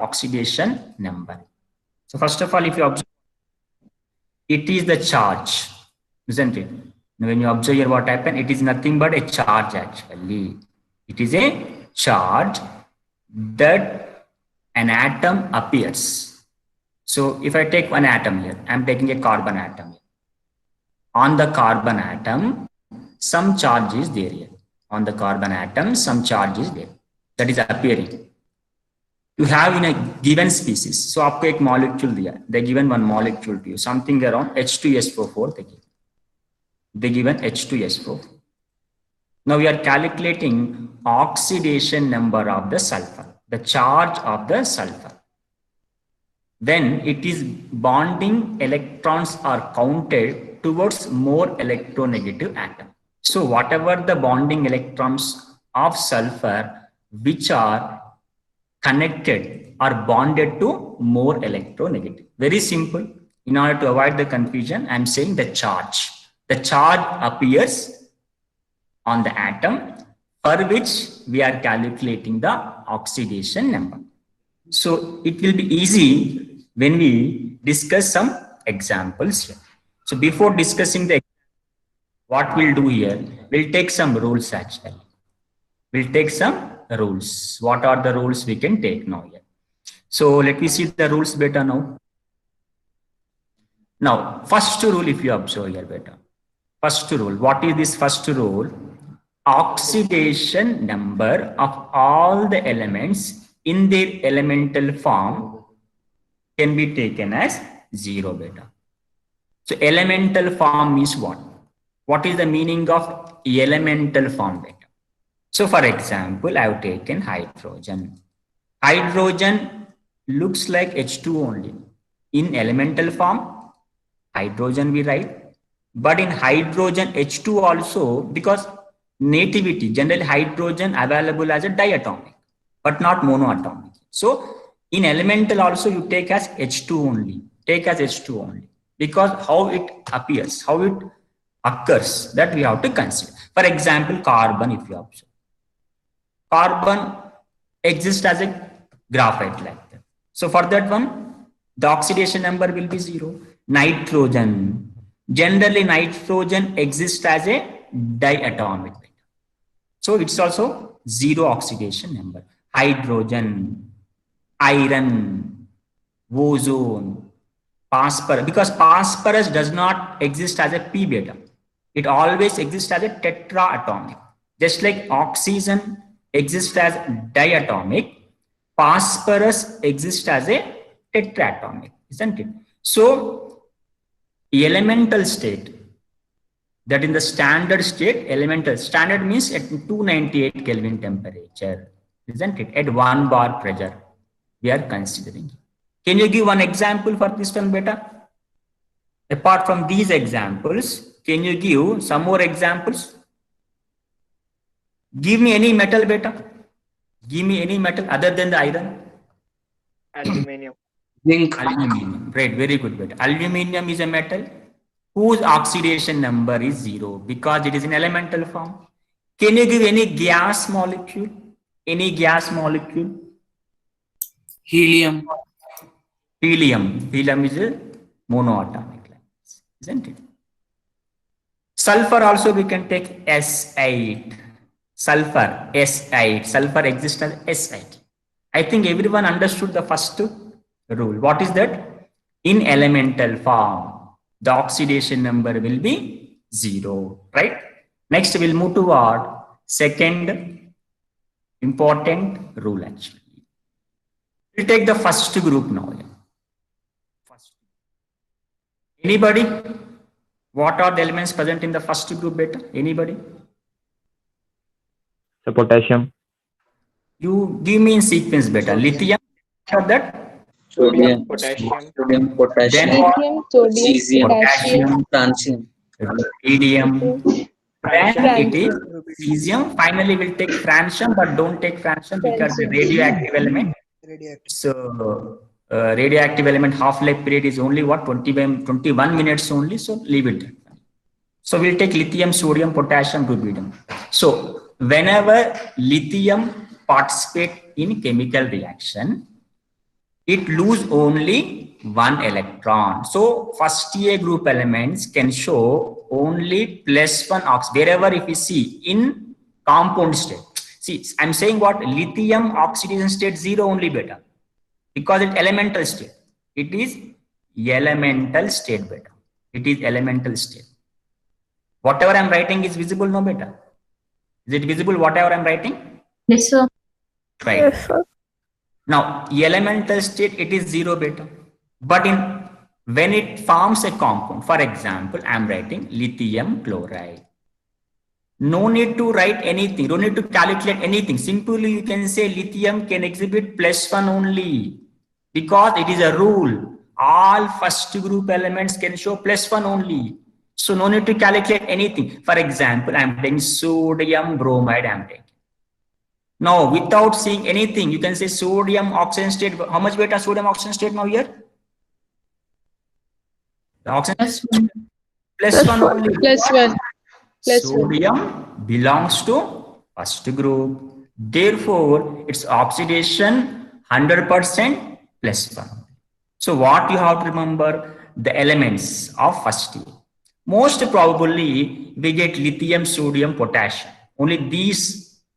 oxidation number. So first of all, if you observe, it is the charge, isn't it? Now when you observe here what happened, it is nothing but a charge actually. It is a charge that an atom appears. So if I take one atom here, I'm taking a carbon atom. On the carbon atom, some charge is there here. On the carbon atom, some charge is there. That is appearing. You have in a given species. So आपको एक molecule दिया. They given one molecule to you. Something around H2SO4 they give. They given H2SO4. Now we are calculating oxidation number of the sulfur, the charge of the sulfur. Then it is bonding electrons are counted towards more electronegative atom. So whatever the bonding electrons of sulfur which are connected or bonded to more electronegative. Very simple. In order to avoid the confusion, I'm saying the charge. The charge appears on the atom for which we are calculating the oxidation number. So it will be easy when we discuss some examples here. So before discussing the what we'll do here, we'll take some rules actually. We'll take some rules. What are the rules we can take now here? So let me see the rules better now. Now, first rule, if you observe here better. First rule, what is this first rule? Oxidation number of all the elements in their elemental form can be taken as 0 beta. So elemental form means what? What is the meaning of elemental form beta? So for example, I have taken hydrogen. Hydrogen looks like H2 only. In elemental form, hydrogen we write. But in hydrogen H2 also, because nativity, generally hydrogen available as a diatomic, but not monoatomic. So in elemental also you take as H2 only. Take as H2 only. Because how it appears, how it occurs, that we have to consider. For example, carbon, if you observe. Carbon exists as a graphite like that. So for that one, the oxidation number will be 0. Nitrogen. Generally, nitrogen exists as a diatomic. So it's also 0 oxidation number. Hydrogen, iron, ozone, phosphorus. Because phosphorus does not exist as a p beta. It always exists as a tetraatomic. Just like oxygen exists as diatomic, phosphorus exists as a tetraatomic, isn't it? So elemental state, that in the standard state, elemental standard means at 298 Kelvin temperature, isn't it? At 1 bar pressure, we are considering. Can you give one example for this one beta? Apart from these examples, can you give some more examples? Give me any metal beta. Give me any metal other than the iron. Aluminium. Zinc. Aluminium. Right, very good beta. Aluminium is a metal whose oxidation number is 0 because it is in elemental form. Can you give any gas molecule? Any gas molecule? Helium. Helium. Helium is a monoatomic, isn't it? Sulfur also we can take S8. Sulfur, S8. Sulfur exists as S8. I think everyone understood the first rule. What is that? In elemental form, the oxidation number will be 0, right? Next, we'll move toward second important rule actually. We'll take the first group now. First. Anybody? What are the elements present in the first group beta? Anybody? So potassium. You give me in sequence beta. Lithium, for that? Sodium, potassium. Sodium, potassium, Then what? Lithium, sodium, cesium, potassium, francium. Radium. Then it is francium. cesium. Finally, we'll take francium, but don't take francium because the radioactive element. So radioactive element half-life period is only what, 21 minutes only. So leave it. So we'll take lithium, sodium, potassium, rubidium. So whenever lithium participate in chemical reaction, it lose only one electron. So first A group elements can show only +1 oxygen wherever if we see in compound state. See, I'm saying what lithium oxidation state 0 only beta because it's elemental state. It is elemental state beta. It is elemental state. Whatever I'm writing is visible, no beta. Is it visible whatever I'm writing? Yes, sir. Right. Yes, sir. Now, elemental state, it is 0 beta. But when it forms a compound, for example, I'm writing lithium chloride. No need to write anything. Don't need to calculate anything. Simply, you can say lithium can exhibit +1 only because it is a rule. All first group elements can show +1 only. So no need to calculate anything. For example, I'm taking sodium bromide. I'm taking. Now, without seeing anything, you can say sodium oxygen state. How much beta sodium oxygen state now here? The oxygen +1. +1 only. +1. +1. Sodium belongs to first group. Therefore, its oxidation 100% +1. So what you have to remember, the elements of first year. Most probably, we get lithium, sodium, potassium. Only these,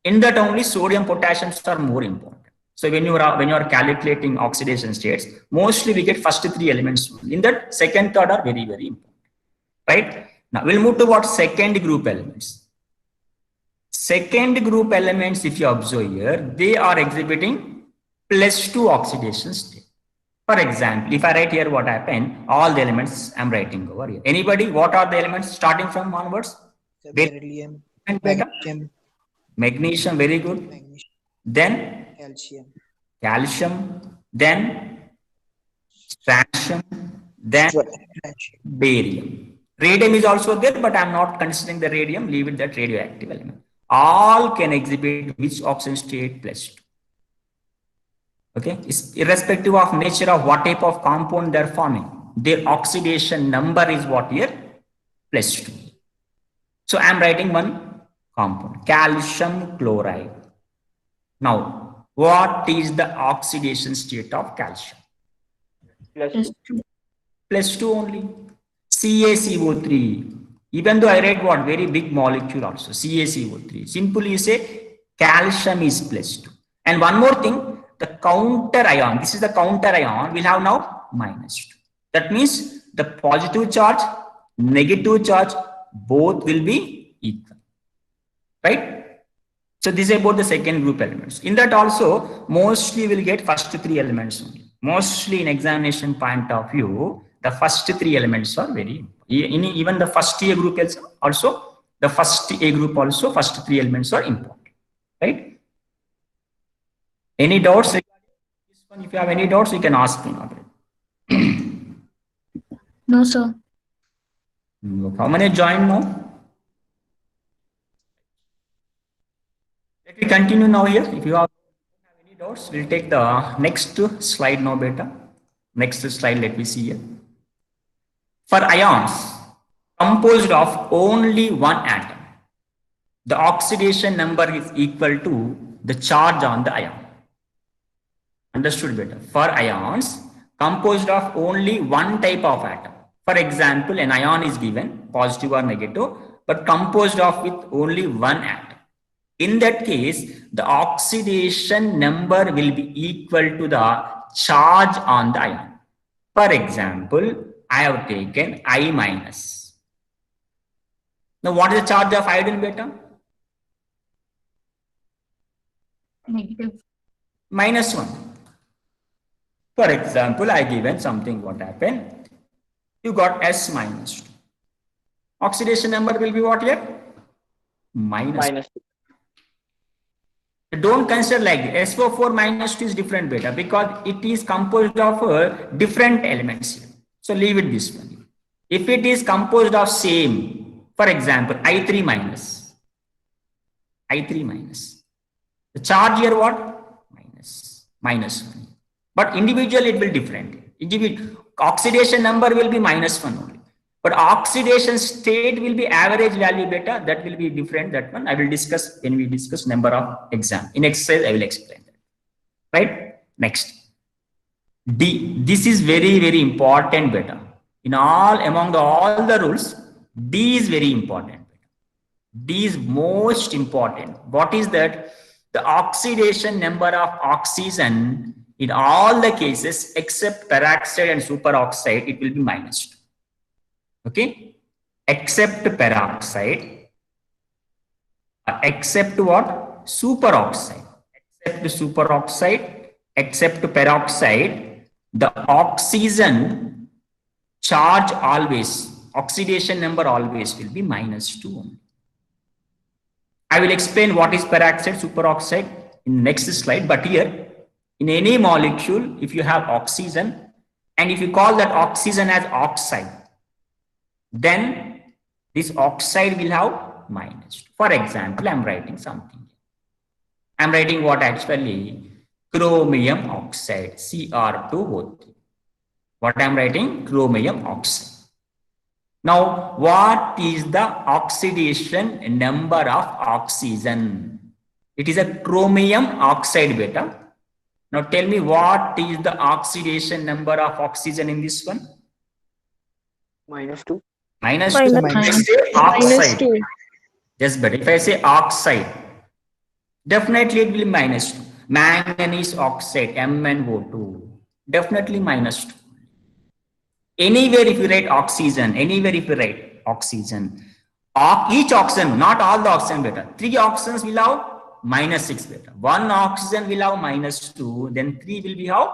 in that only sodium, potassiums are more important. So when you are calculating oxidation states, mostly we get first three elements. In that, second, third are very, very important. Right? Now we'll move to what second group elements. Second group elements, if you observe here, they are exhibiting +2 oxidation state. For example, if I write here what happened, all the elements I'm writing over here. Anybody, what are the elements starting from onwards? Beryllium, And beta? magnesium, Magnesium, very good. magnesium, Then calcium, calcium, then strontium, then strontium. barium. Radium is also there, but I'm not considering the radium. Leave it that radioactive element. All can exhibit which oxidation state +2. Okay, it's irrespective of nature of what type of compound they're forming. Their oxidation number is what here? +2. So I'm writing one compound, calcium chloride. Now, what is the oxidation state of calcium? +2. +2 only. CaCO3. Even though I read what very big molecule also, CaCO3. Simply you say calcium is +2. And one more thing, the counter ion, this is the counter ion, will have now -2. That means the positive charge, negative charge, both will be equal. Right? So this is about the second group elements. In that also, mostly we'll get first three elements only. Mostly in examination point of view, the first three elements are very, even the first A group also, the first A group also, first three elements are important. Right? Any doubts regarding this one? If you have any doubts, you can ask me now. No, sir. How many join now? Let me continue now here. If you have any doubts, we'll take the next slide now, beta. Next slide, let me see here. For ions composed of only one atom, the oxidation number is equal to the charge on the ion. Understood better? For ions composed of only one type of atom. For example, an ion is given, positive or negative, but composed of with only one atom. In that case, the oxidation number will be equal to the charge on the ion. For example, I have taken I minus. Now, what is the charge of iodine beta? Negative. -1. For example, I given something, what happened? You got S-2. Oxidation number will be what here? -2. Don't consider like this. SO4 -2 is different beta because it is composed of different elements here. So leave it this one. If it is composed of same, for example, I3 minus. The charge here what? -1. But individually it will different. Oxidation number will be -1 only. But oxidation state will be average value beta. That will be different. That one I will discuss when we discuss number of exam. In exercise, I will explain that. Right? Next. D. This is very, very important beta. In all the rules, D is very important. D is most important. What is that? The oxidation number of oxygen in all the cases except peroxide and superoxide, it will be -2. Okay? Except peroxide, except what? Superoxide. Except superoxide, except peroxide, the oxygen charge always, oxidation number always will be -2 only. I will explain what is peroxide, superoxide in next slide, but here in any molecule, if you have oxygen and if you call that oxygen as oxide, then this oxide will have -2. For example, I'm writing something. I'm writing what actually? Chromium oxide, Cr2O3. What I'm writing? Chromium oxide. Now, what is the oxidation number of oxygen? It is a chromium oxide beta. Now tell me what is the oxidation number of oxygen in this one? -2. -2. If I say oxide, -2. yes, but if I say oxide, definitely it will be -2. Manganese oxide, MnO2, definitely -2. Anywhere if you write oxygen, anywhere if you write oxygen, each oxygen, not all the oxygen beta, 3 oxygens will have -6 beta. 1 oxygen will have -2, then 3 will be how?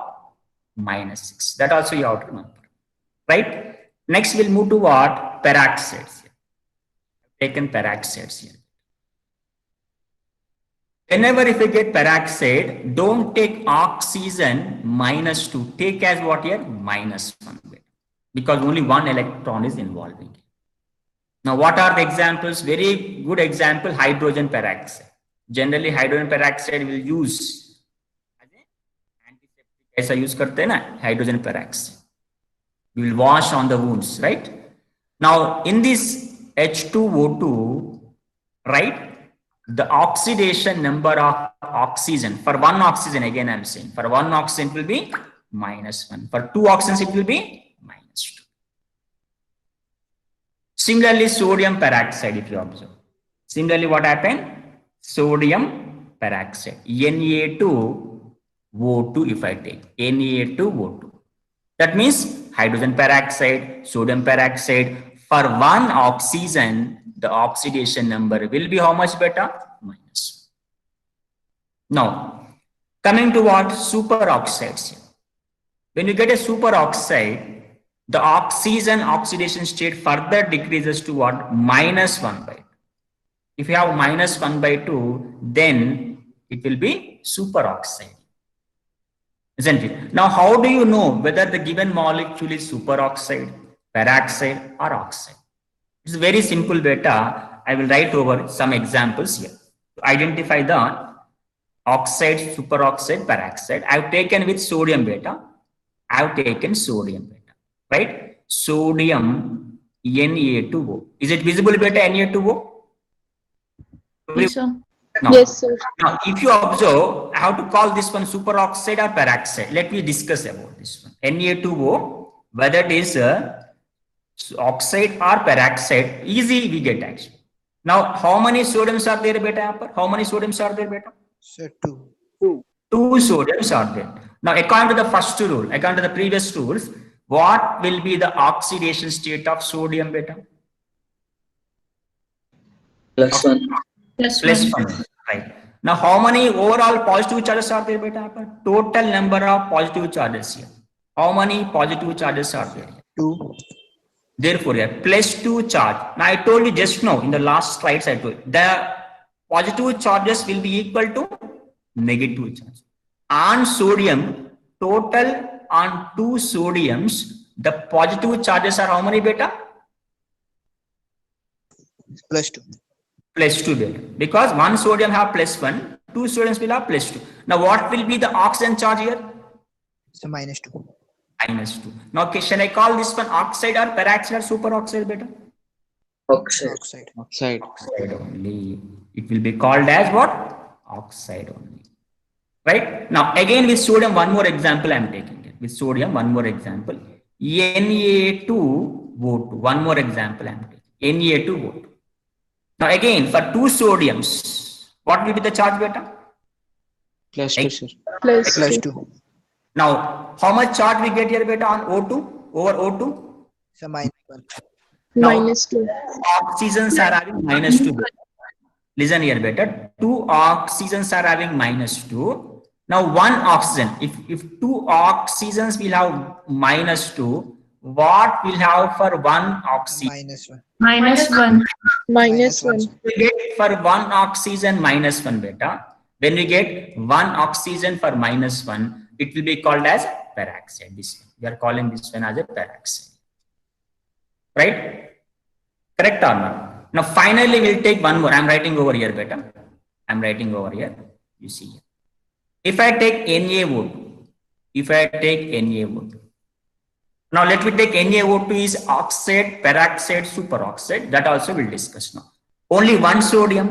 -6. That also you have to remember. Right? Next we'll move to what? Peroxides. Taken peroxides here. Whenever if you get peroxide, don't take oxygen -2. Take as what here? -1 beta. Because only 1 electron is involving. Now, what are the examples? Very good example, hydrogen peroxide. Generally, hydrogen peroxide will use as an antiseptic. ऐसा use करते हैं ना, hydrogen peroxide. We will wash on the wounds, right? Now, in this H2O2, right, the oxidation number of oxygen, for 1 oxygen, again I'm saying, for 1 oxygen it will be -1. For 2 oxygens it will be -2. Similarly, sodium peroxide, if you observe. Similarly, what happened? Sodium peroxide, Na2O2 if I take, Na2O2. That means hydrogen peroxide, sodium peroxide, for 1 oxygen, the oxidation number will be how much beta? -1. Now, coming to what? Superoxides. When you get a superoxide, the oxygen oxidation state further decreases to what? -1/2. If you have -1/2, then it will be superoxide. Isn't it? Now, how do you know whether the given molecule is superoxide, peroxide, or oxide? It's very simple beta. I will write over some examples here to identify the oxide, superoxide, peroxide. I've taken with sodium beta. I've taken sodium beta, right? Sodium Na2O. Is it visible beta Na2O? Yes, sir. No. Yes, sir. Now, if you observe, I have to call this one superoxide or peroxide. Let me discuss about this one. Na2O, whether it is oxide or peroxide, easy we get actually. Now, how many sodiums are there beta? How many sodiums are there beta? Sir, 2. 2 sodiums are there. Now, according to the first rule, according to the previous rules, what will be the oxidation state of sodium beta? +1. +1. Right. Now, how many overall positive charges are there beta? Total number of positive charges here. How many positive charges are there? 2. Therefore, here +2 charge. Now, I told you just now in the last slides, I told you, the positive charges will be equal to negative charge. On sodium, total on 2 sodiums, the positive charges are how many beta? +2. +2 beta. Because 1 sodium have +1, 2 sodiums will have +2. Now, what will be the oxygen charge here? So -2. -2. Now, okay, shall I call this one oxide or peroxide or superoxide beta? Oxide. Oxide. Oxide. Oxide only. It will be called as what? Oxide only. Right? Now, again with sodium, one more example I am taking it. with sodium. One more example. Na2O2. One more example I am taking. Na2O2. Now again, for two sodiums, what will be the charge beta? +2, sir. Plus Plus 2. 2. Now, how much charge we get here beta on O2 over O2? So minus 1. Now, -2. oxygens are having -2. Listen here better. Two oxygens are having -2. Now, one oxygen, if two oxygens will have -2, what will have for one oxygen? Minus 1. -1. -1. We get for one oxygen -1 beta. When we get one oxygen for -1, it will be called as peroxide. This one. We are calling this one as a peroxide. Right? Correct or not? Now finally we'll take one more. I'm writing over here beta. I'm writing over here. You see here. If I take NaO2, now let me take NaO2 is oxide, peroxide, superoxide. That also we'll discuss now. Only one sodium.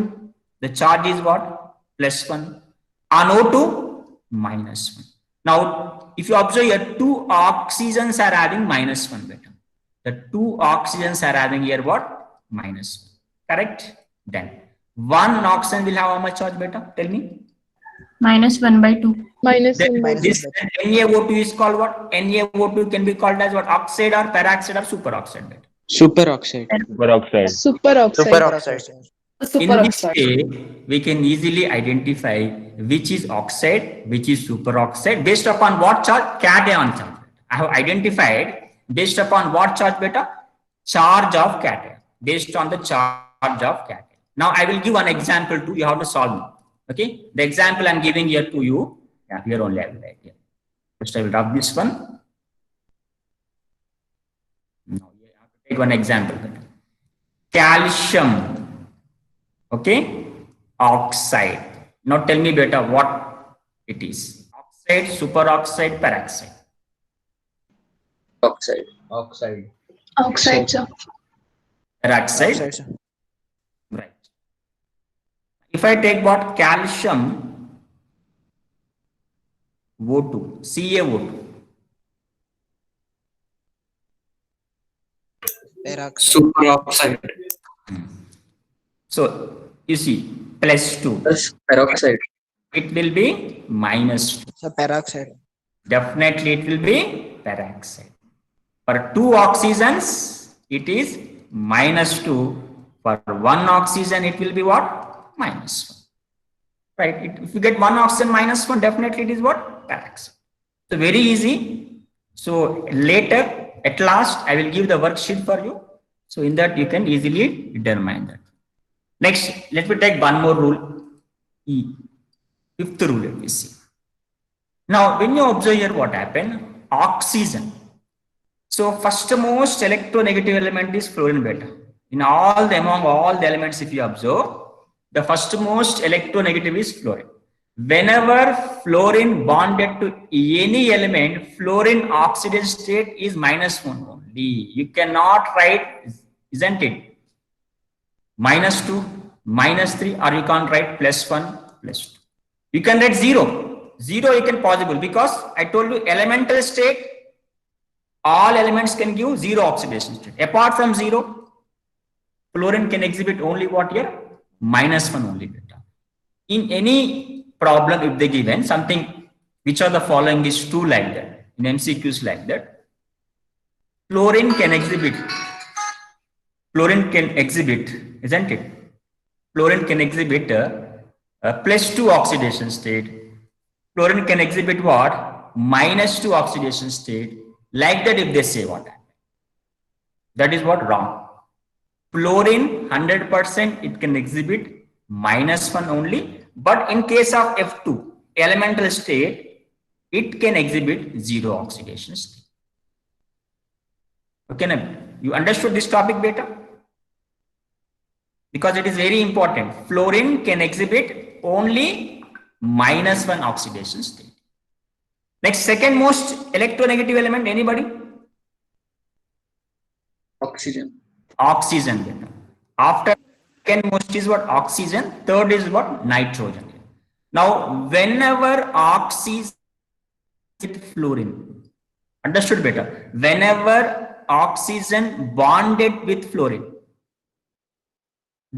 The charge is what? +1. On O2, -1. Now, if you observe here, two oxygens are having -1 beta. The two oxygens are having here what? -1. Correct? Then one oxygen will have how much charge beta? Tell me. -1/2. -1. This NaO2 is called what? NaO2 can be called as what? Oxide or peroxide or superoxide beta. Superoxide. Superoxide. Superoxide. In this way, we can easily identify which is oxide, which is superoxide based upon what charge? Cation charge. I have identified based upon what charge beta? Charge of cation. Based on the charge of cation. Now I will give one example to you how to solve it. Okay. The example I am giving here to you. Yeah, here only I will write here. First I will rub this one. Now you have to take one example. Calcium. Okay, oxide. Now tell me beta what it is. Oxide, superoxide, peroxide. Oxide. Oxide. Oxide, sir. Peroxide. Oxide, sir. Right. If I take what? Calcium O2, CaO2. Peroxide. Superoxide. So you see +2. Plus peroxide. It will be -2. So peroxide. Definitely it will be peroxide. For two oxygens, it is -2. For one oxygen, it will be what? -1. Right? If you get one oxygen -1, definitely it is what? Peroxide. So very easy. So later, at last, I will give the worksheet for you. So in that, you can easily determine that. Next, let me take one more rule. E. Fifth rule, let me see. Now, when you observe here what happened, oxygen. So first most electronegative element is fluorine beta. In among all the elements, if you observe, the first most electronegative is fluorine. Whenever fluorine bonded to any element, fluorine oxidation state is -1 only. You cannot write, isn't it? -2, -3, or you can't write +1, +2. You can write 0. 0 you can possible because I told you elemental state, all elements can give 0 oxidation state. Apart from 0, fluorine can exhibit only what here? -1 only beta. In any problem, if they given something which are the following is true like that, in MCQs like that, fluorine can exhibit, isn't it? Fluorine can exhibit a +2 oxidation state. Fluorine can exhibit what? -2 oxidation state. Like that, if they say what happened. That is what wrong. Fluorine 100% it can exhibit -1 only, but in case of F2 elemental state, it can exhibit 0 oxidation state. Okay, now you understood this topic better? Because it is very important. Fluorine can exhibit only -1 oxidation state. Next, second most electronegative element, anybody? Oxygen. Oxygen beta. After second most is what? Oxygen. Third is what? Nitrogen. Now, whenever oxygen with fluorine, Understood beta? Whenever oxygen bonded with fluorine,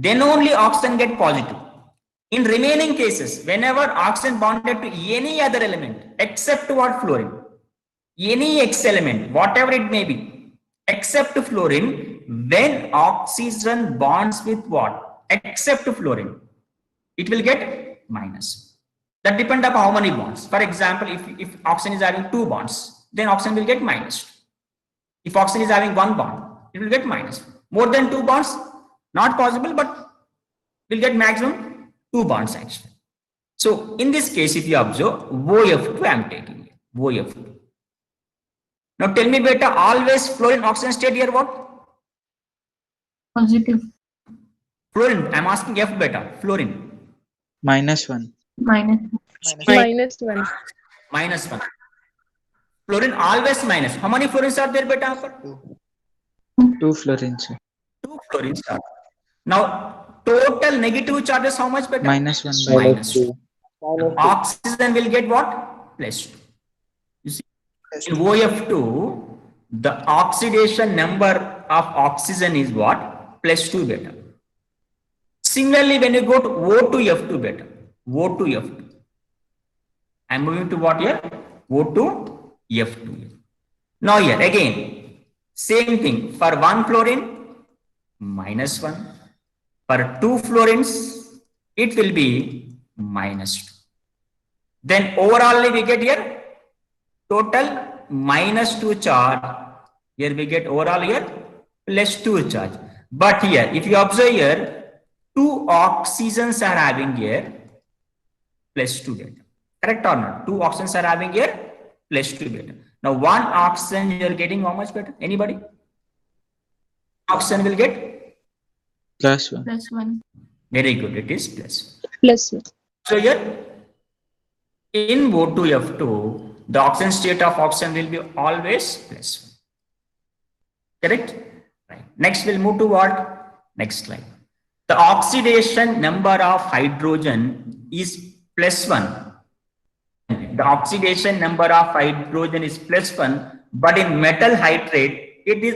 then only oxygen get positive. In remaining cases, whenever oxygen bonded to any other element except what fluorine, any X element, whatever it may be, except fluorine, when oxygen bonds with what? Except fluorine, it will get minus. That depends upon how many bonds. For example, if oxygen is having 2 bonds, then oxygen will get minus. If oxygen is having 1 bond, it will get minus. More than 2 bonds, not possible, but will get maximum 2 bonds actually. So in this case, if you observe OF2, I am taking it. OF2. Now tell me beta, always fluorine oxygen state here what? Positive. Fluorine, I am asking F beta, fluorine. -1. Minus 1. Minus 1. Fluorine always minus. How many fluorines are there beta? 2 fluorines, sir. 2 fluorines are. Now total negative charges how much beta? -1. Minus 2. Oxygen will get what? +2. You see, in OF2, the oxidation number of oxygen is what? +2 beta. Similarly, when you go to O2F2 beta, O2F2. I am moving to what here? O2F2. Now here again, same thing. For 1 fluorine, -1. For 2 fluorines, it will be -2. Then overall we get here total -2 charge. Here we get overall here +2 charge. But here, if you observe here, 2 oxygens are having here +2 beta. Correct or not? 2 oxygens are having here +2 beta. Now 1 oxygen you are getting how much beta? Anybody? Oxygen will get +1. +1. very good. It is +1. +1. So here in O2F2, the oxygen state of oxygen will be always +1. Correct? Right. Next we'll move to what? Next slide. The oxidation number of hydrogen is +1. The oxidation number of hydrogen is +1, but in metal hydride, it is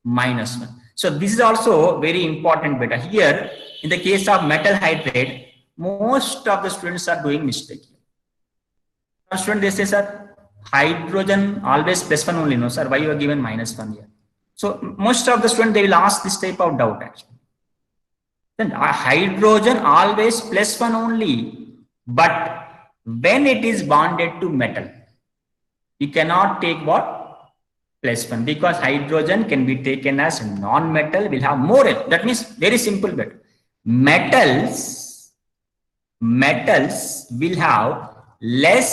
-1. So this is also very important beta. Here, in the case of metal hydride, most of the students are doing mistake. Some students, they say, sir, hydrogen always +1 only. No, sir, why you are given -1 here? So most of the students, they will ask this type of doubt actually. Then hydrogen always +1 only, but when it is bonded to metal, you cannot take what? +1, because hydrogen can be taken as non-metal, will have more. That means very simple bit. Metals will have less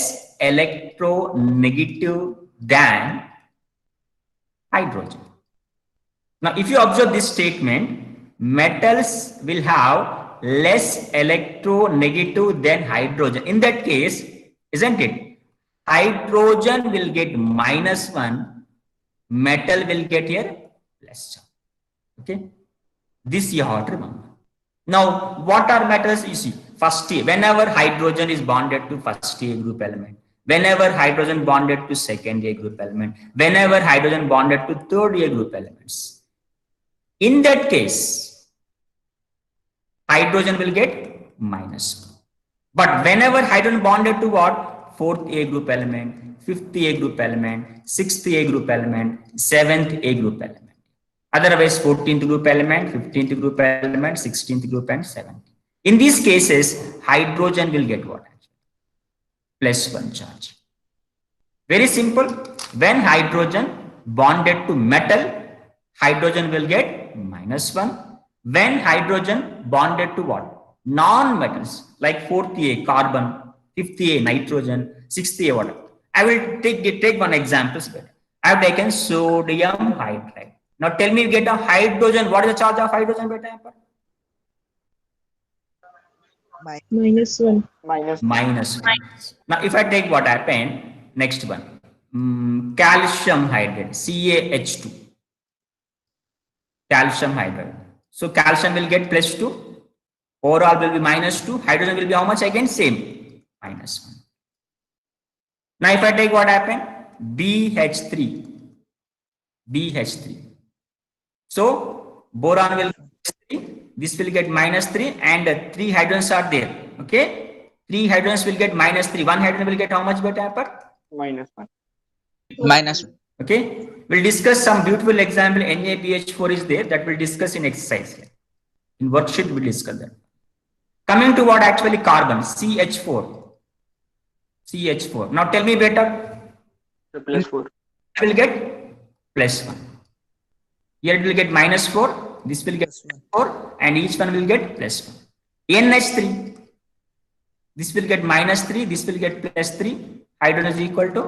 electronegative than hydrogen. Now, if you observe this statement, metals will have less electronegative than hydrogen. In that case, isn't it? Hydrogen will get -1, metal will get here +1. Okay, this you have to remember. Now, what are metals? You see, first A, whenever hydrogen is bonded to first A group element, whenever hydrogen bonded to second A group element, whenever hydrogen bonded to third A group elements, in that case, hydrogen will get -1. But whenever hydrogen bonded to what? 4th A group element, 5th A group element, 6th A group element, 7th A group element. Otherwise, 14th group element, 15th group element, 16th group and 7th. In these cases, hydrogen will get what? +1 charge. Very simple. When hydrogen bonded to metal, hydrogen will get -1. When hydrogen bonded to what? Non-metals like 4th A carbon, 5th A nitrogen, 6th A water. I will take one example. I have taken sodium hydride. Now tell me, you get a hydrogen. What is the charge of hydrogen beta? -1. -1. Now if I take what happened, next one, calcium hydride, CaH2. Calcium hydride. So calcium will get +2. Overall will be -2. Hydrogen will be how much again? Same, -1. Now if I take what happened, BH3. BH3. So boron will this will get -3 and 3 hydrogens are there. Okay, 3 hydrogens will get -3. 1 hydrogen will get how much beta apple? -1. -1. Okay, we'll discuss some beautiful example. NaBH4 is there that we'll discuss in exercise here. In worksheet we'll discuss that. Coming to what actually carbon, CH4. CH4. Now tell me beta. +4. Will get +1. Here it will get -4. This will get +4, and each one will get +1. NH3. This will get -3. This will get +3. Hydrogen is equal to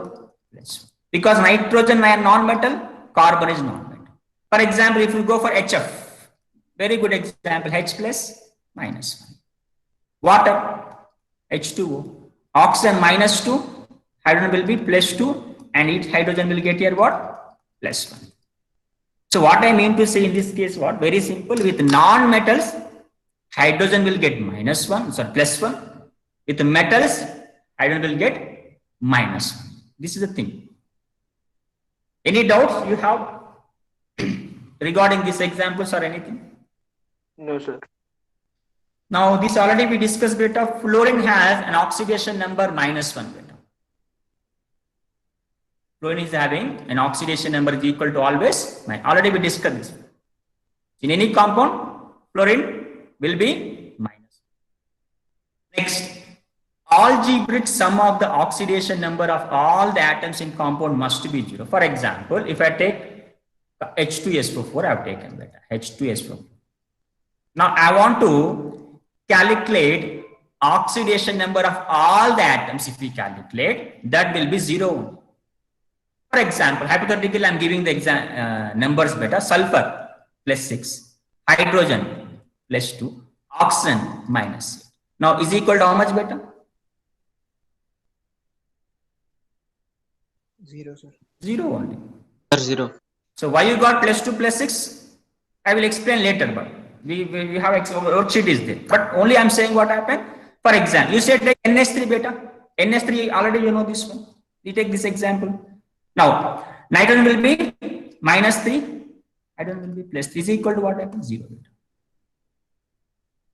+1. Because nitrogen is non-metal, carbon is non-metal. For example, if you go for HF, very good example, H plus -1. Water, H2O. Oxygen -2, hydrogen will be +2, and each hydrogen will get here what? +1. So what I mean to say in this case, what? Very simple. With non-metals, hydrogen will get -1, sorry, +1. With metals, hydrogen will get -1. This is the thing. Any doubts you have regarding these examples or anything? No, sir. Now, this already we discussed beta. Fluorine has an oxidation number -1 beta. Fluorine is having an oxidation number is equal to always 9. Already we discussed this. In any compound, fluorine will be minus. Next, algebraic sum of the oxidation number of all the atoms in compound must be 0. For example, if I take H2SO4, I have taken beta, H2SO4. Now I want to calculate oxidation number of all the atoms. If we calculate, that will be 0. For example, hypothetically, I am giving the numbers beta. Sulfur +6, hydrogen +2, oxygen -8. Now is equal to how much beta? 0, sir. 0 only. 0. So why you got +2 +6? I will explain later, but we have worksheet is there. But only I am saying what happened. For example, you said take NH3 beta. NH3 already you know this one. We take this example. Now nitrogen will be -3, hydrogen will be +3. Is equal to what happens? 0 beta.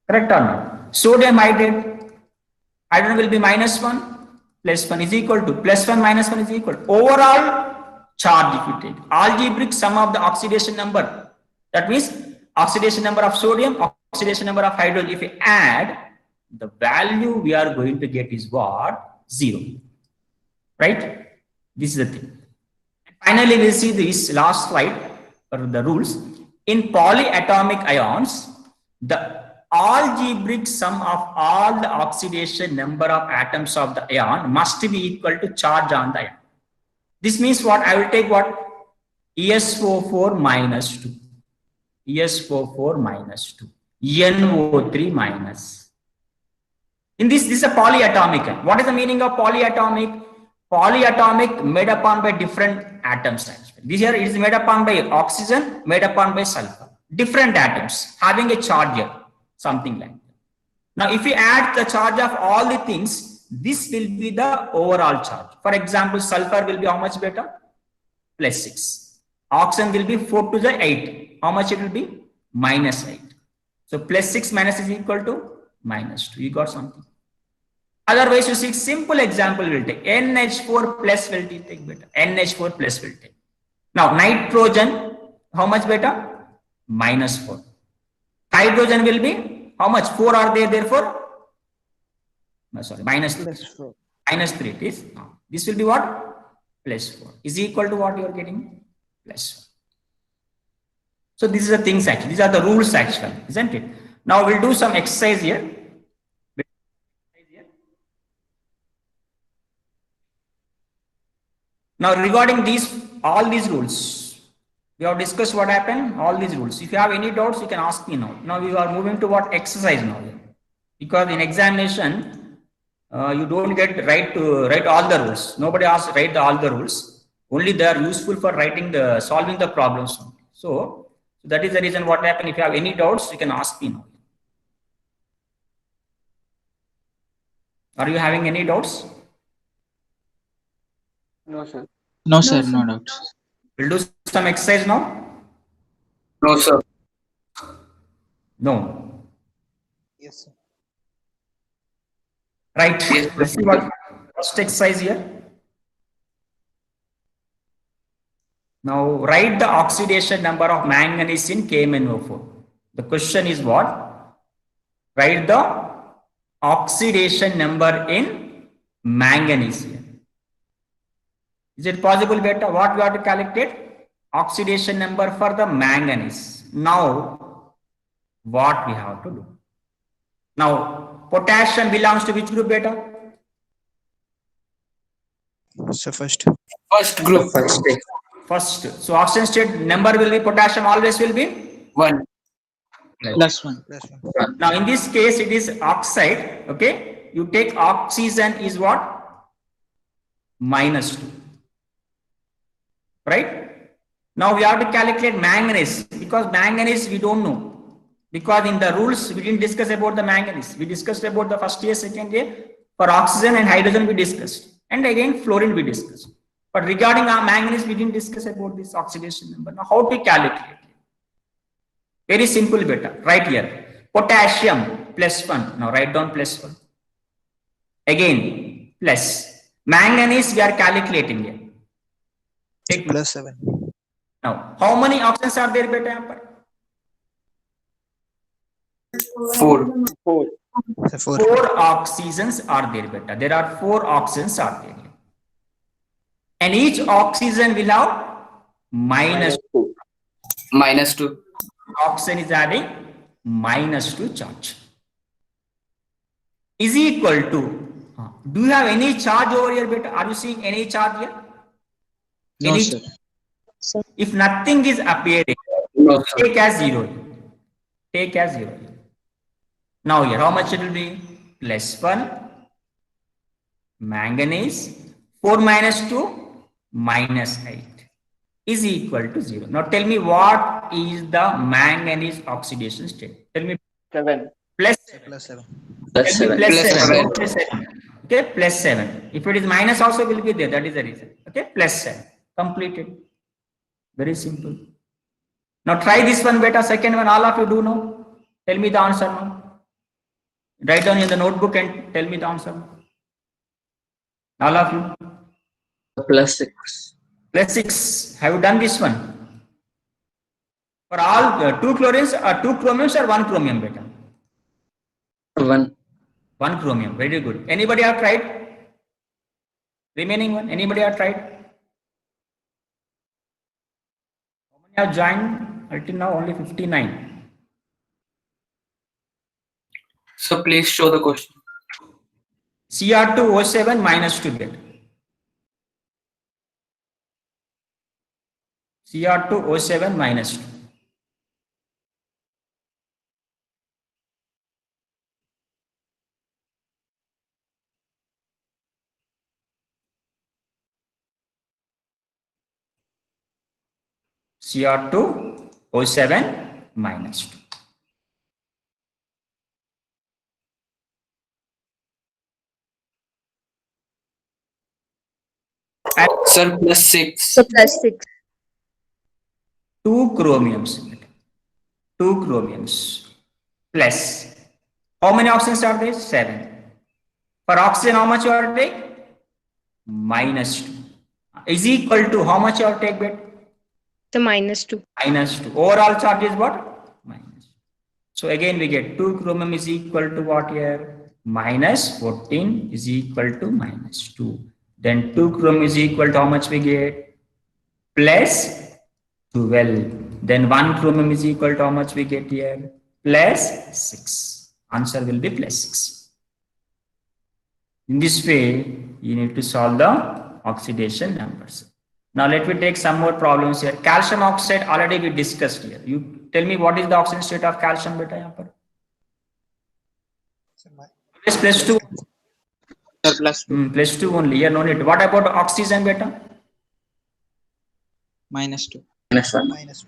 Correct or not? Sodium hydrate, hydrogen will be -1, +1 is equal to +1 -1 is equal to overall charge. If you take algebraic sum of the oxidation number, that means oxidation number of sodium, oxidation number of hydrogen, if we add, the value we are going to get is what? 0. Right? This is the thing. Finally, we'll see this last slide for the rules. In polyatomic ions, the algebraic sum of all the oxidation number of atoms of the ion must be equal to charge on the ion. This means what? I will take what? ESO4 -2, ESO4 -2, NO3 minus. In this is a polyatomic. What is the meaning of polyatomic? Polyatomic made upon by different atoms. Actually, this here is made upon by oxygen, made upon by sulfur. Different atoms having a charge here, something like that. Now, if we add the charge of all the things, this will be the overall charge. For example, sulfur will be how much beta? +6. Oxygen will be 4 to the 8. How much it will be? -8. So +6 minus is equal to -2. You got something. Otherwise, you see, simple example will take NH4 plus will take beta. NH4 plus will take. Now, nitrogen, how much beta? -4. Hydrogen will be how much? 4 are there, therefore? No, sorry, -3. -3 it is. This will be what? +4. Is equal to what you are getting? +4. So, these are the things actually. These are the rules actually, isn't it? Now, we'll do some exercise here. Now, regarding all these rules, we have discussed what happened, all these rules. If you have any doubts, you can ask me now. Now, we are moving to what exercise now. Because in examination, you don't get to write all the rules. Nobody asks write all the rules. Only they are useful for solving the problems. So, that is the reason what happened. If you have any doubts, you can ask me now. Are you having any doubts? No, sir. No, sir. No doubts. We'll do some exercise now. No, sir. No. Yes, sir. Right. Yes, Let's see what first exercise here. Now write the oxidation number of manganese in KMnO4. The question is what? Write the oxidation number in manganese here. Is it possible, beta? What we have to calculate? Oxidation number for the manganese. Now, what we have to do? Now, potassium belongs to which group, beta? So first. First group. First. So oxygen state number will be potassium always will be 1. +1. +1. Now in this case it is oxide. Okay, you take oxygen is what? -2. Right? Now we have to calculate manganese, because manganese we don't know, because in the rules we didn't discuss about the manganese. We discussed about the first year, second year. For oxygen and hydrogen we discussed, and again fluorine we discussed. But regarding our manganese, we didn't discuss about this oxidation number. Now, how to calculate? Very simple, beta. Right here. Potassium +1. Now, write down +1. Again, plus. Manganese, we are calculating here. Take +7. now, how many oxygens are there, beta? 4. 4. So 4. 4 oxygens are there, beta. There are 4 oxygens are there. And each oxygen will have -2. -2. Oxygen is having -2 charge. Is equal to, do you have any charge over here, beta? Are you seeing any charge here? No, Any- sir. If nothing is appearing, No, sir. take as 0. Take as 0. Now here, how much it will be? +1 manganese, 4 - 2 -8 is equal to 0. Now tell me, what is the manganese oxidation state? Tell me. 7. +7. +7. Tell me +7. +7. Okay, +7. If it is minus also will be there. That is the reason. Okay, +7. Completed. Very simple. Now try this one, beta. Second one, all of you do know. Tell me the answer now. Write down in the notebook and tell me the answer. All of you. +6. +6. Have you done this one? For all 2 chlorines or 2 chromiums or 1 chromium, beta? 1. 1 chromium. Very good. Anybody have tried? Remaining one. Anybody have tried? How many have joined? Until now only 59. So please show the question. Cr2O7 -2 beta. Cr2O7 -2. Cr2O7 -2. And Sir, +6. So +6. 2 chromiums. 2 chromiums plus. How many oxygens are there? 7. For oxygen, how much you are to take? -2. Is equal to how much you are to take, bet? So -2. -2. Overall charge is what? -2. So again we get 2 chromium is equal to what here? -14 is equal to -2. Then 2 chromium is equal to how much we get? +12. Then 1 chromium is equal to how much we get here? +6. Answer will be +6. In this way, you need to solve the oxidation numbers. Now let me take some more problems here. Calcium oxide already we discussed here. You tell me what is the oxidation state of calcium, beta? Yahan par? Yes, +2. Sir, +2. +2 only. Here no need. What about oxygen, beta? -2. -1.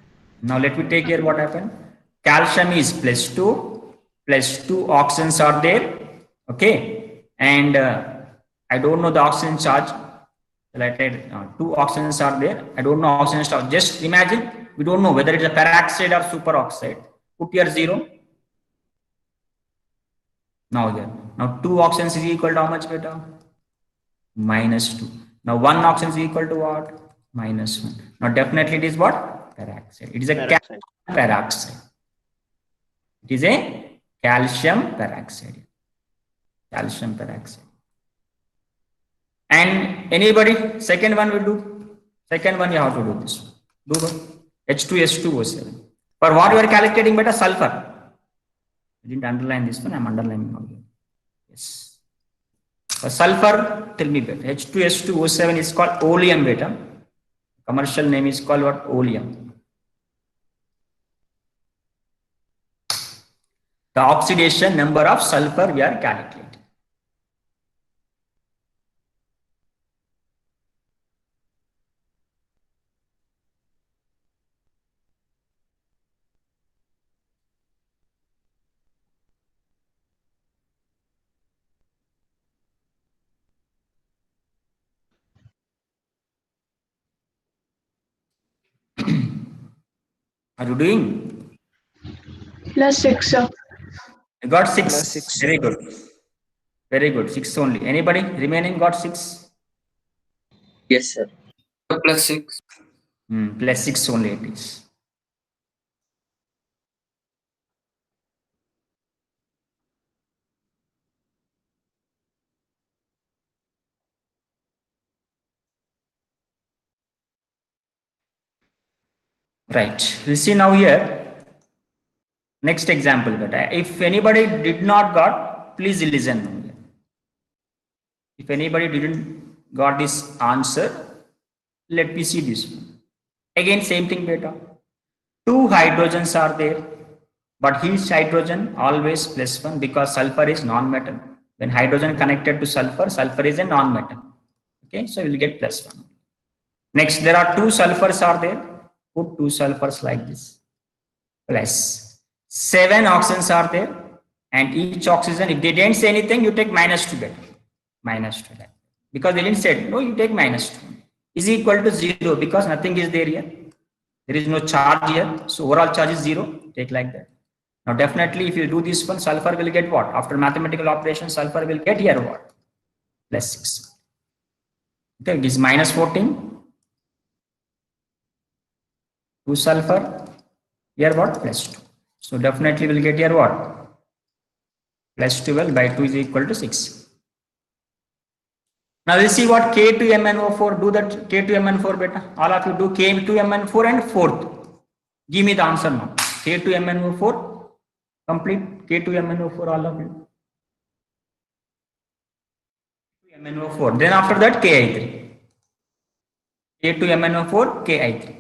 Now let me take here what happened. Calcium is +2 oxygens are there. Okay. And I don't know the oxygen charge. Selected two oxygens are there. I don't know oxygen star. Just imagine we don't know whether it's a peroxide or superoxide. Put here 0. Now here. Now 2 oxygens is equal to how much beta? -2. Now 1 oxygen is equal to what? -1. Now definitely it is what? Peroxide. It is a Peroxide. calcium peroxide. It is a calcium peroxide. Calcium peroxide. And anybody, second one will do. Second one you have to do this one. Do what? H2S2O7. For what you are calculating beta? Sulfur. I didn't underline this one, I'm underlining now. Yes. For sulfur, tell me beta. H2S2O7 is called oleum beta. Commercial name is called what? Oleum. The oxidation number of sulfur we are calculating. Are you doing? +6, sir. You got 6. +6. Very good. Very good. 6 only. Anybody remaining got 6? Yes, sir. +6. +6 only it is. Right. We see now here. Next example. But if anybody did not got, please listen now here. If anybody didn't got this answer, let me see this one. Again, same thing beta. 2 hydrogens are there, but each hydrogen always +1 because sulfur is non-metal. When hydrogen connected to sulfur, sulfur is a non-metal. Okay, so we will get +1. Next, there are 2 sulfurs are there. Put 2 sulfurs like this. Plus 7 oxygens are there, and each oxygen, if they didn't say anything, you take -2 beta. -2 because they didn't say it. No, you take -2 is equal to 0 because nothing is there here. There is no charge here, so overall charge is 0. Take like that. Now definitely if you do this one, sulfur will get what? After mathematical operation, sulfur will get here what? +6. Okay, this -14. 2 sulfur, here what? +2. So definitely we'll get here what? +12 by 2 is equal to 6. Now we'll see what K2MnO4. Do that K2MnO4 beta. All of you do K2MnO4 and 4th. Give me the answer now. K2MnO4. Complete K2MnO4 all of you. MnO4. Then after that Ki3. K2MnO4, Ki3.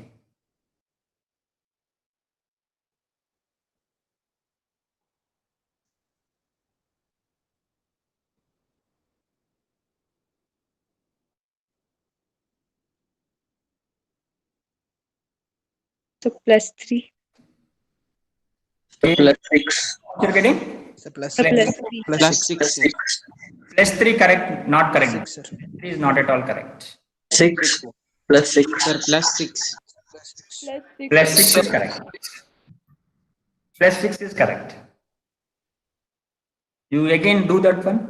So +3. So +6. You're getting? Sir, plus So Plus- +3. +6, sir. +3 correct, not correct. 6, sir. 3 is not at all correct. 6 +6. Sir, +6. +6 is correct. +6 is correct. You again do that one.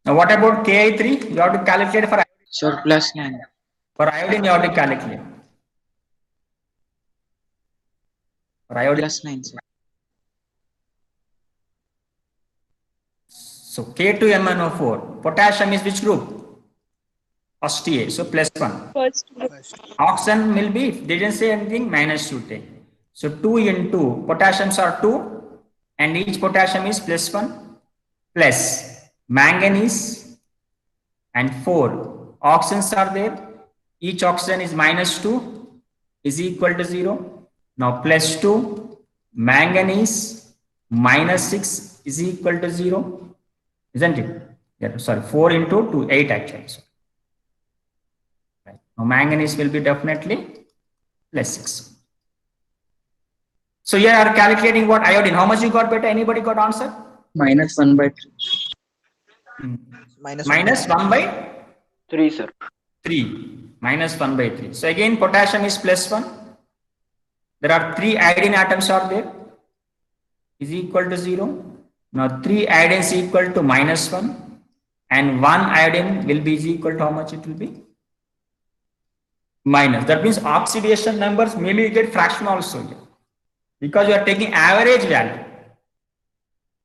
Now what about Ki3? You have to calculate for Sir, +9. For iodine, you have to calculate. For iodine, +9, sir. so K2MnO4. Potassium is which group? First A, so +1. First. First. Oxygen will be, if they didn't say anything, -2 take. So 2 into potassiums are 2, and each potassium is +1, plus manganese and 4 oxygens are there. Each oxygen is -2 is equal to 0. Now +2 manganese -6 is equal to 0, isn't it? Yeah, sorry, 4 into 2, 8 actually. So, right. Now manganese will be definitely +6. So here are calculating what iodine. How much you got beta? Anybody got answer? Minus 1 by 3. Minus 1 by 3, sir. 3. Minus 1 by 3. So again, potassium is plus 1. There are 3 iodine atoms are there. Is equal to 0. Now 3 iodine is equal to minus 1. And 1 iodine will be is equal to how much it will be? Minus. That means oxidation numbers, maybe you get fraction also here. Because you are taking average value.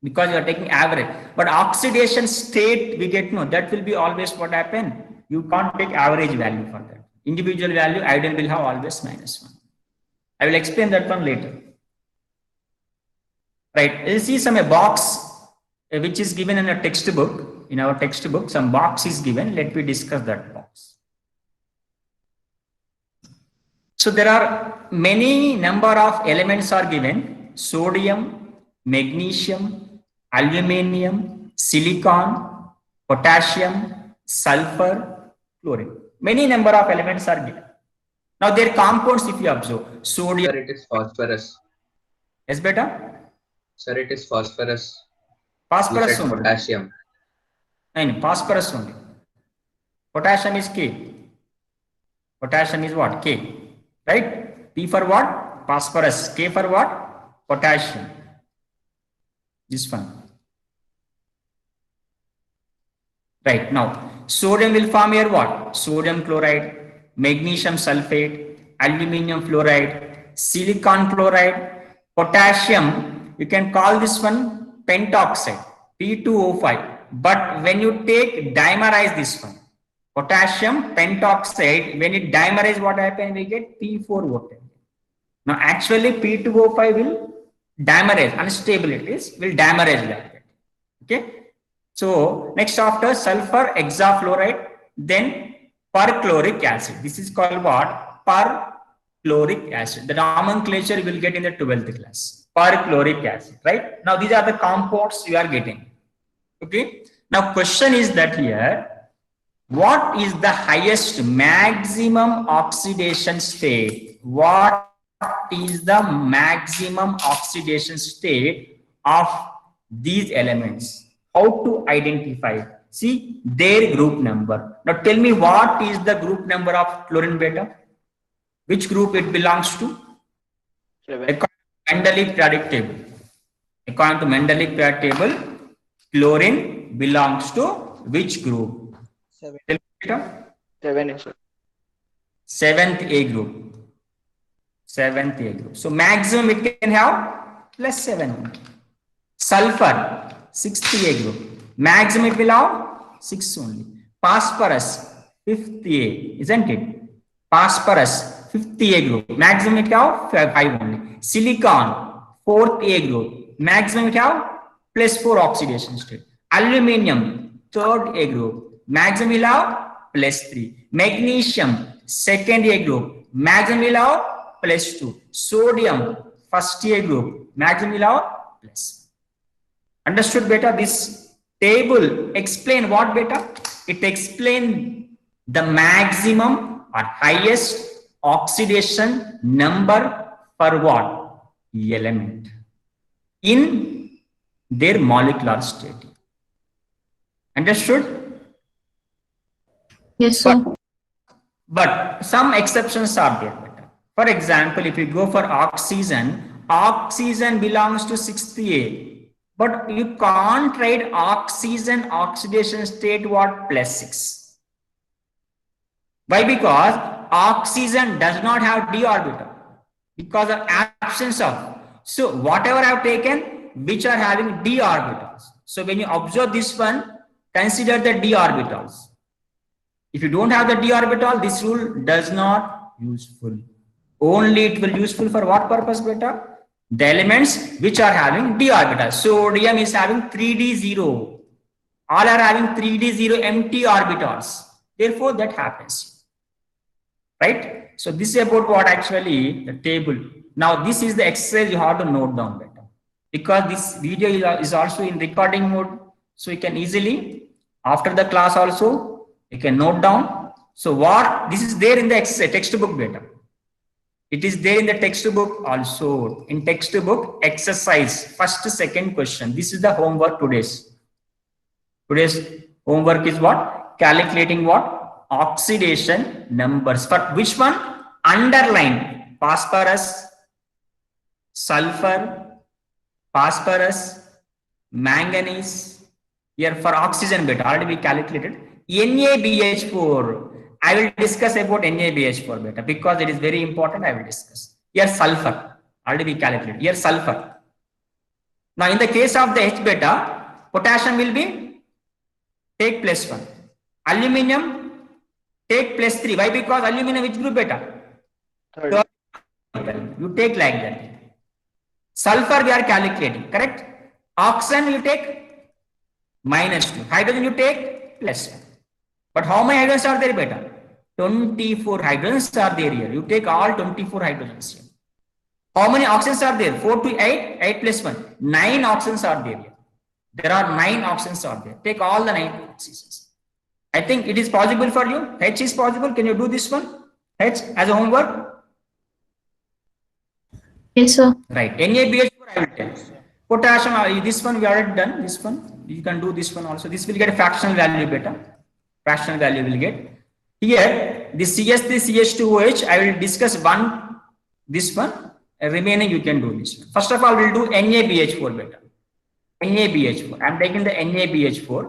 Because you are taking average. But oxidation state we get no. That will be always what happen. You can't take average value for that. Individual value, iodine will have always minus 1. I will explain that one later. Right. You see some a box which is given in a textbook. In our textbook, some box is given. Let me discuss that box. So there are many number of elements are given. Sodium, magnesium, aluminum, silicon, potassium, sulfur, chlorine. Many number of elements are given. Now their compounds, if you observe, sodium. Sir, it is phosphorus. Yes, beta? Sir, it is phosphorus. You Phosphorus said only. potassium. And phosphorus only. Potassium is K. Potassium is what? K. Right? P for what? Phosphorus. K for what? Potassium. This one. Right. Now, sodium will form here what? Sodium chloride, magnesium sulfate, aluminum fluoride, silicon chloride, potassium. You can call this one pentoxide, P2O5. But when you take dimerize this one, potassium pentoxide, when it dimerize, what happens? We get P4O10. Now, actually, P2O5 will dimerize, unstable it is, will dimerize like that. Okay. So, next after sulfur hexafluoride, then perchloric acid. This is called what? Perchloric acid. The nomenclature you will get in the 12th class. Perchloric acid, right? Now, these are the compounds you are getting. Okay. Now, question is that here, what is the highest maximum oxidation state? What is the maximum oxidation state of these elements? How to identify? See their group number. Now tell me, what is the group number of chlorine beta? Which group it belongs to? 7. According to Mendeleev periodic table. According to Mendeleev periodic table, chlorine belongs to which group? 7. Tell me, beta. 7, sir. 7th A group. 7th A group. So maximum it can have plus 7. Sulfur, 6th A group. Maximum it will have 6 only. Phosphorus, 5th A, isn't it? Phosphorus, 5th A group. Maximum it have 5 only. Silicon, 4th A group. Maximum it have plus 4 oxidation state. Aluminium, 3rd A group. Maximum will have plus 3. Magnesium, 2nd A group. Maximum will have plus 2. Sodium, 1st A group. Maximum will have plus. Understood beta? This table explain what beta? It explain the maximum or highest oxidation number for what? Element in their molecular state. Understood? Yes, sir. But some exceptions are there. Beta. For example, if you go for oxygen, oxygen belongs to 6th A. But you can't write oxygen oxidation state what? Plus 6. Why? Because oxygen does not have d orbital because of absence of. So whatever I have taken, which are having d orbitals. So when you observe this one, consider the d orbitals. If you don't have the d orbital, this rule does not useful. Only it will useful for what purpose beta? The elements which are having d orbital. Sodium is having 3d0. All are having 3d0 empty orbitals. Therefore, that happens. Right? So, this is about what actually the table. Now, this is the exercise you have to note down better. Because this video is also in recording mode. So, you can easily, after the class also, you can note down. So, what this is there in the exercise textbook beta. It is there in the textbook also. In textbook exercise, first, second question. This is the homework today's. Today's homework is what? Calculating what? Oxidation numbers. For which one? Underline phosphorus, sulfur, phosphorus, manganese. Here for oxygen beta already we calculated. NaBH4. I will discuss about NaBH4 beta because it is very important. I will discuss. Here sulfur already we calculated. Here sulfur. Now in the case of the H beta, potassium will be take +1. Aluminium take +3. Why? Because aluminium which group beta? Third. You take like that. Sulfur we are calculating, correct? Oxygen you take -2. Hydrogen you take +1. But how many hydrogens are there beta? 24 hydrogens are there here. You take all 24 hydrogens here. How many oxygens are there? 4 to 8, 8 plus 1. 9 oxygens are there here. There are 9 oxygens are there. Take all the 9 oxygens. I think it is possible for you. H is possible. Can you do this one? H as a homework? Yes, sir. Right. NaBH4 I will tell. Potassium, this one we already done. This one. You can do this one also. This will get a fractional value beta. Fractional value will get. Here, the CS3, CH2OH, I will discuss this one. Remaining you can do this one. First of all, we will do NaBH4 beta. NaBH4. I am taking the NaBH4.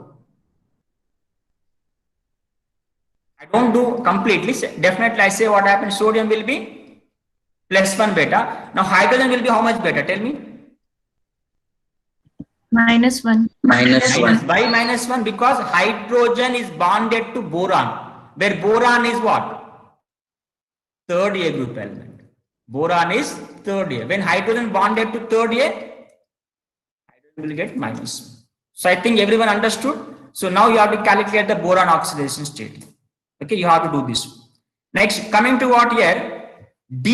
I don't do completely. Definitely I say what happens. Sodium will be +1 beta. Now hydrogen will be how much beta? Tell me. -1. -1. Why -1? Because hydrogen is bonded to boron, where boron is what? 3rd A group element. Boron is 3rd A. When hydrogen bonded to 3rd A, hydrogen will get -1. So I think everyone understood. So now you have to calculate the boron oxidation state. Okay, you have to do this. Next, coming to what here? D.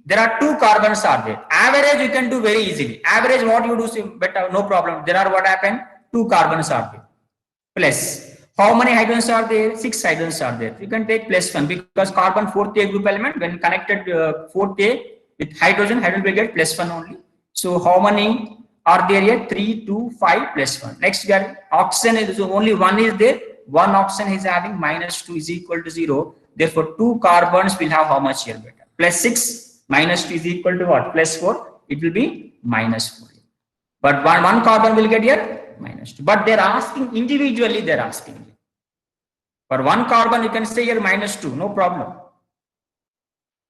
There are 2 carbons are there. Average you can do very easily. Average what you do better, no problem. There are what happened? 2 carbons are there. Plus, how many hydrogens are there? 6 hydrogens are there. You can take +1 because carbon 4th A group element when connected 4th A with hydrogen, hydrogen will get +1 only. So how many are there here? 3, 2, 5 +1. Next we are oxygen is only 1 is there. 1 oxygen is having -2 is equal to 0. Therefore 2 carbons will have how much here beta? +6. -2 is equal to what? +4. It will be -4. But one carbon will get here -2. But they're asking individually, they're asking. For 1 carbon, you can say here -2, no problem.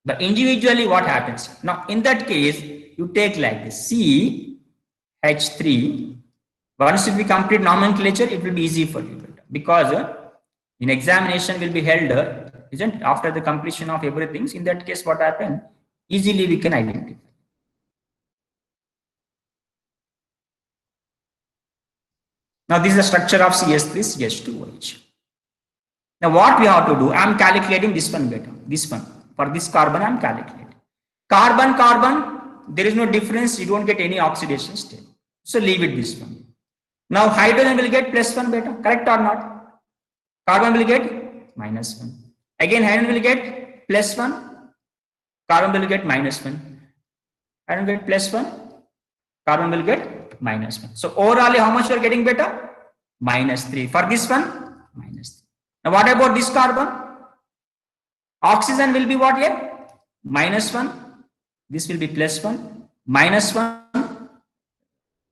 But individually, what happens? Now, in that case, you take like this CH3. Once you complete nomenclature, it will be easy for you. Because in examination will be held, isn't it? After the completion of everything. In that case, what happened? Easily we can identify. Now this is the structure of CS3, CH2OH. Now what we have to do? I am calculating this one beta. This one. For this carbon I am calculating. Carbon, there is no difference. You don't get any oxidation state. So leave it this one. Now hydrogen will get +1 beta. Correct or not? Carbon will get -1. Again hydrogen will get +1. Carbon will get -1. Hydrogen will get +1. Carbon will get -1. So overall, how much you are getting beta? -3. For this one, -3. Now what about this carbon? Oxygen will be what here? -1. This will be +1. -1.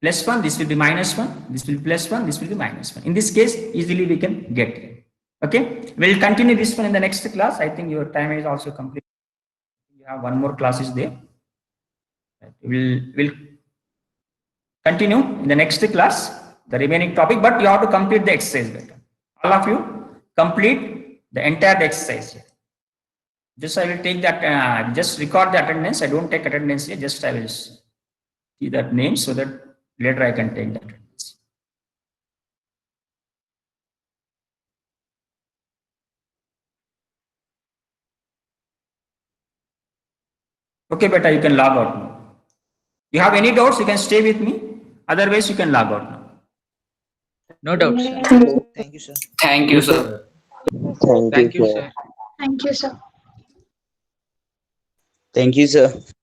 +1. This will be -1. This will be +1. This will be -1. In this case, easily we can get it. Okay. We'll continue this one in the next class. I think your time is also complete. Have one more class is there. We'll continue in the next class the remaining topic, but you have to complete the exercise better. All of you complete the entire exercise here. Just I will take that. Just record the attendance. I don't take attendance here. Just I will see that name so that later I can take that attendance. Okay, beta, you can log out now. You have any doubts, you can stay with me. Otherwise, you can log out now. No doubt, sir. Thank you, sir. Thank you, sir. Thank you, sir. Thank you, sir. Thank you, sir.